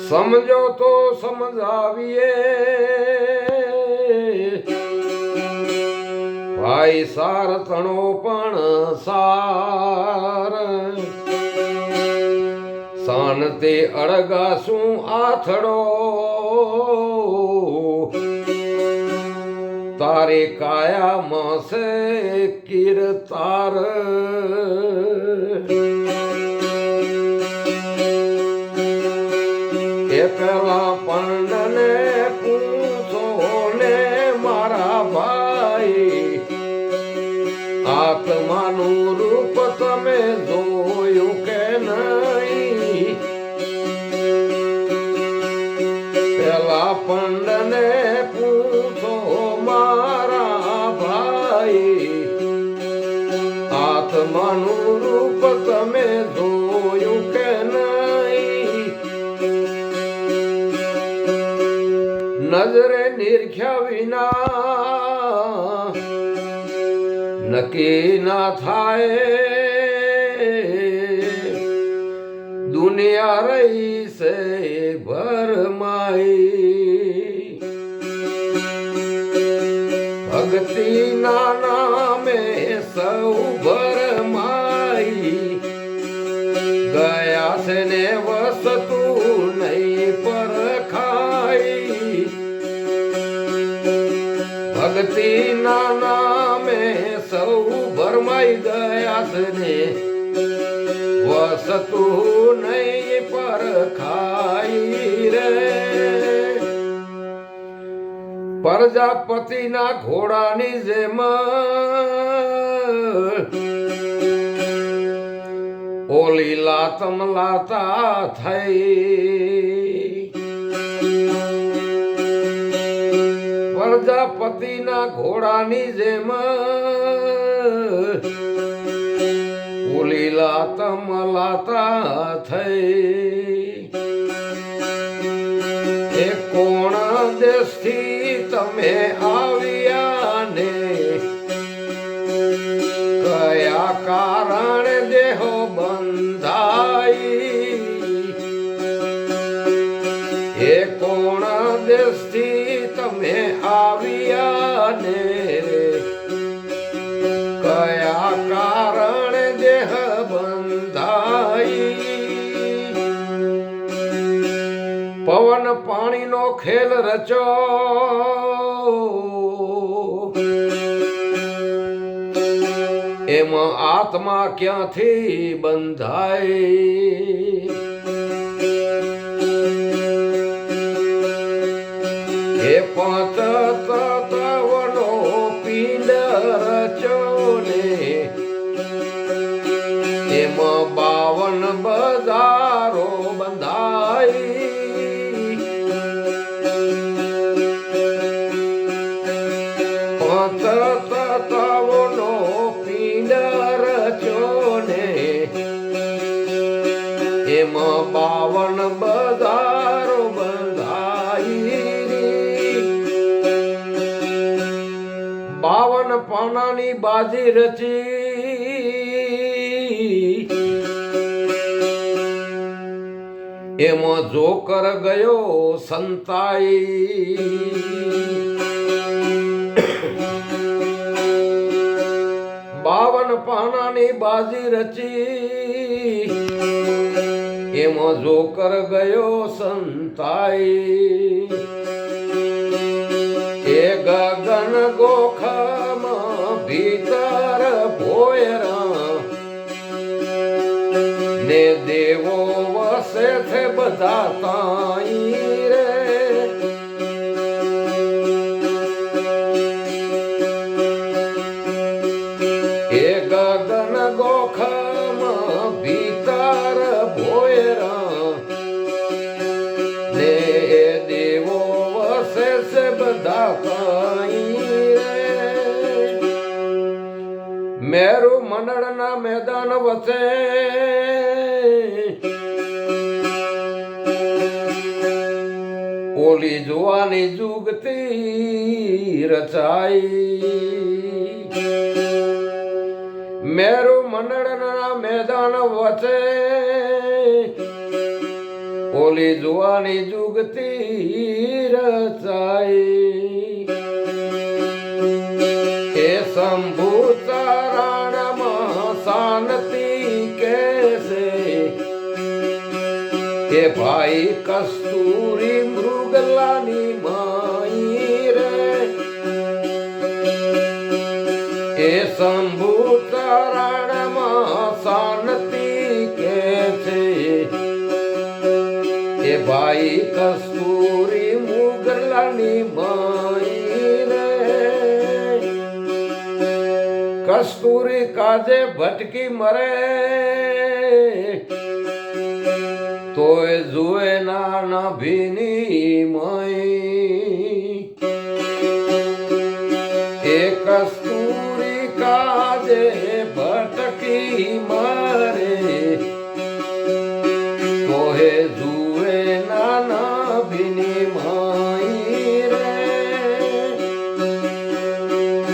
સમજો તો સમજાવીએ ભાઈ સાર તણો પણ સાર શાનતે અળગાશું આથડો તારે કાયામાં છે કીર્તાર એ પેલા પંડને પૂછો ને મારા ભાઈ આત્માનું રૂપ તમે જોયું કે નહીં પેલા પંડને પૂછો મારા ભાઈ આત્માનું રૂપ તમે જોયું કે નહીં નજરે નિરખ્યા વિના નક્કી ના થાય દુનિયા રહી છે ભરમાઈ ભક્તિ ના નામે સૌ ભરમાઈ ગયા છે ને વસ્તુ નહીં પરખાઈ ભક્તિ ના નામે સૌ ભરમાઈ ગયા છે ને વસ્તુ નહીં પરખાઈ રે પ્રજાપતિના ઘોડાની જેમ ઓલી લાતમ લાતા થઈ પ્રજાપતિના ઘોડાની જેમ ઓલી લાતમ લાતા થઈ એ કોણ દેશથી તમે આવ્યા ને કયા કારણે દેહો બંધાઈ એ કોણ દેશથી તમે આવ્યા ને કયા કારણે દેહ બંધાઈ પવન પાણીનો ખેલ રચો એમાં આત્મા ક્યાંથી બંધાય એ પાંચ તત્વનો પિંડ રચો ને એમાં 52 બજારો બંધાય તત્વનો પિંડ રચો ને એમાં 52 બજારો બંધાઈ 52 પાનાની બાજી રચી એમાં જોકર ગયો સંતાઈ 52 પાનાની બાજી રચી એમાં જોકર ગયો સંતાઈ એ ગગન ગોખમાં ભીતર ભોયરા ને દેવો વસે છે બધા તાઈ રે ગગન ગોખમાં ભીતર ભોયરા ને દેવો વસે છે બધા કાઈ રે મેરુ મંડળના મેદાન વસે ઓલી જોવાની જુગતી રચાઈ મેરુ મંડળના મેદાન વચ્ચે ઓલી જુવાની જુગતી રચાઈ એ શંભુ ચરણમાં શાંતિ કેસે એ ભાઈ કસ્તુરી મૃગલાની માઈ રે એ શંભુ ચરણમાં શાંતિ કે છે એ ભાઈ કસ્તુરી મુગલાની માઈ રે કસ્તુરી કાજે ભટકી મરે તોય જુએ ના ભીની મય એ કસ્તુરી કાજે ભટકી મરે તોય જુએ ના ભીની મય રે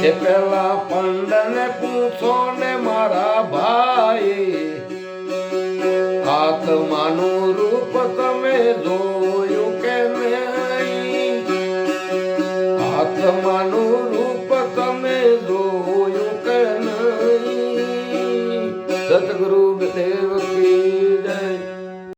એ પેલા પંડને પૂછો ને મારા ભાઈ આત્માનું રૂપ તમે જોયું કે નહીં આત્માનું